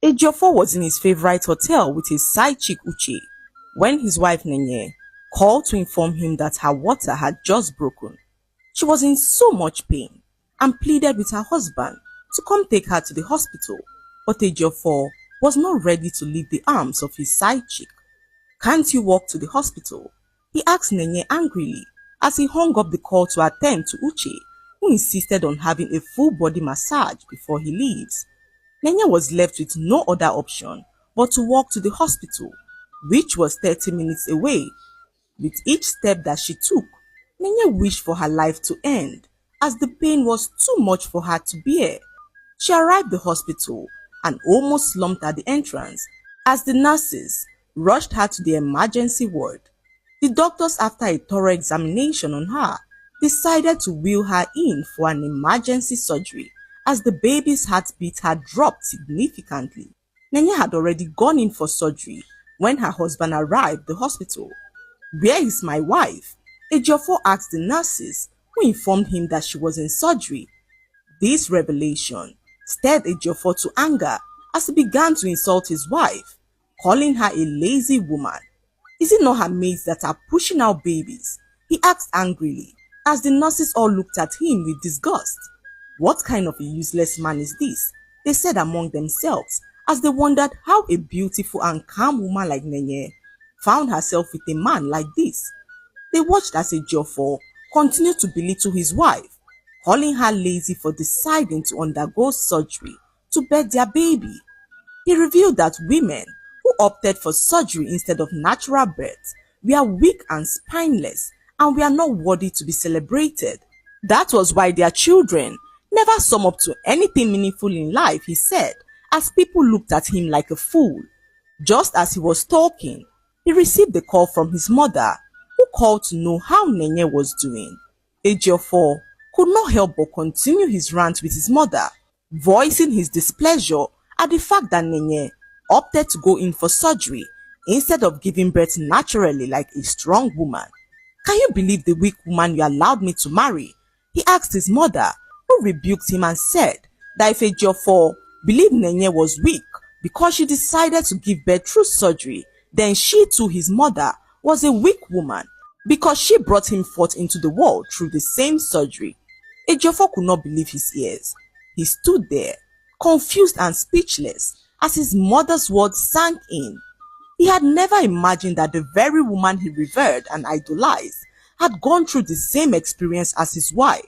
Ejiofor was in his favorite hotel with his side chick Uche when his wife Nenye called to inform him that her water had just broken. She was in so much pain and pleaded with her husband to come take her to the hospital, but Ejiofor was not ready to leave the arms of his side chick. "Can't you walk to the hospital?" he asked Nenye angrily as he hung up the call to attend to Uche, who insisted on having a full body massage before he leaves. Nenye was left with no other option but to walk to the hospital, which was 30 minutes away. With each step that she took, Nenye wished for her life to end, as the pain was too much for her to bear. She arrived at the hospital and almost slumped at the entrance as the nurses rushed her to the emergency ward. The doctors, after a thorough examination on her, decided to wheel her in for an emergency surgery as the baby's heartbeat had dropped significantly. Nenye had already gone in for surgery when her husband arrived at the hospital. "Where is my wife?" Ejiofor asked the nurses, who informed him that she was in surgery. This revelation stirred Ejiofor to anger as he began to insult his wife, calling her a lazy woman. "Is it not her maids that are pushing out babies?" he asked angrily as the nurses all looked at him with disgust. "What kind of a useless man is this?" they said among themselves as they wondered how a beautiful and calm woman like Nenye found herself with a man like this. They watched as Ejiofor continued to belittle his wife, calling her lazy for deciding to undergo surgery to birth their baby. He revealed that women who opted for surgery instead of natural birth were weak and spineless and were not worthy to be celebrated. That was why their children never sum up to anything meaningful in life, he said, as people looked at him like a fool. Just as he was talking, he received a call from his mother, who called to know how Nenye was doing. Ejiofor could not help but continue his rant with his mother, voicing his displeasure at the fact that Nenye opted to go in for surgery instead of giving birth naturally like a strong woman. "Can you believe the weak woman you allowed me to marry?" he asked his mother, who rebuked him and said that if Ejiofor believed Nenye was weak because she decided to give birth through surgery, then she too, his mother, was a weak woman because she brought him forth into the world through the same surgery. Ejiofor could not believe his ears. He stood there, confused and speechless, as his mother's words sank in. He had never imagined that the very woman he revered and idolized had gone through the same experience as his wife.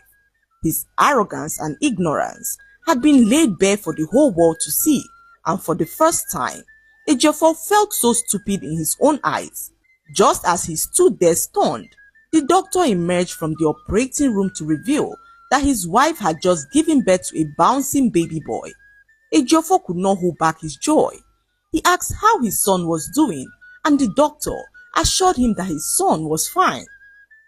His arrogance and ignorance had been laid bare for the whole world to see, and for the first time, Ejiofor felt so stupid in his own eyes. Just as he stood there stunned, the doctor emerged from the operating room to reveal that his wife had just given birth to a bouncing baby boy. Ejiofor could not hold back his joy. He asked how his son was doing, and the doctor assured him that his son was fine.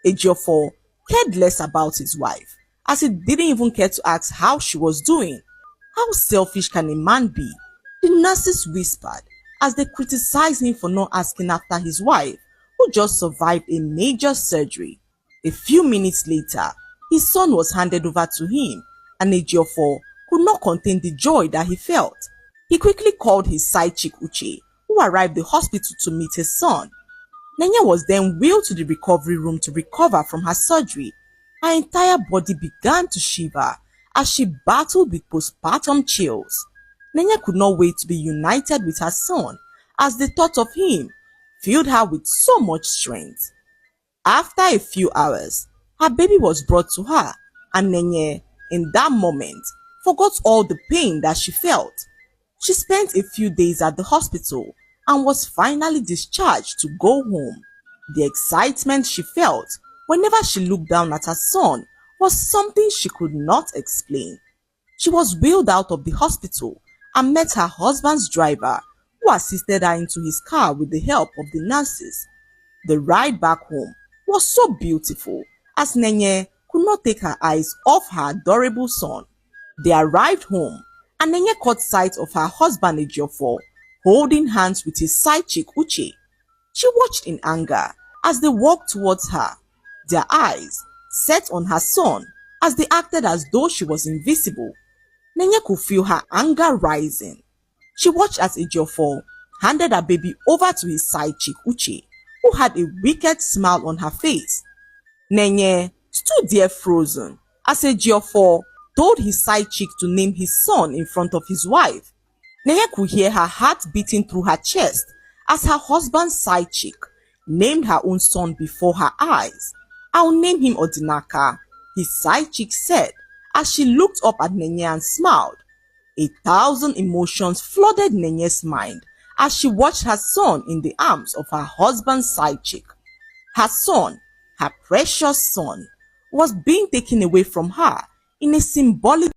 Ejiofor cared less about his wife, as he didn't even care to ask how she was doing. "How selfish can a man be?" the nurses whispered as they criticized him for not asking after his wife, who just survived a major surgery. A few minutes later, his son was handed over to him, and Ejiofor could not contain the joy that he felt. He quickly called his side chick Uche, who arrived at the hospital to meet his son. Nenye was then wheeled to the recovery room to recover from her surgery. Her entire body began to shiver as she battled with postpartum chills. Nenye could not wait to be united with her son, as the thought of him filled her with so much strength. After a few hours, her baby was brought to her, and Nenye, in that moment, forgot all the pain that she felt. She spent a few days at the hospital and was finally discharged to go home. The excitement she felt whenever she looked down at her son was something she could not explain. She was wheeled out of the hospital and met her husband's driver, who assisted her into his car with the help of the nurses. The ride back home was so beautiful, as Nenye could not take her eyes off her adorable son. They arrived home, and Nenye caught sight of her husband Ejiofor holding hands with his side chick Uche. She watched in anger as they walked towards her, their eyes set on her son as they acted as though she was invisible. Nenye could feel her anger rising. She watched as Ejiofor handed her baby over to his side chick Uche, who had a wicked smile on her face. Nenye stood there frozen as Ejiofor told his side chick to name his son in front of his wife. Nenye could hear her heart beating through her chest as her husband's side chick named her own son before her eyes. "I'll name him Odinaka," his side chick said as she looked up at Nenye and smiled. 1,000 emotions flooded Nenye's mind as she watched her son in the arms of her husband's side chick. Her son, her precious son, was being taken away from her in a symbolic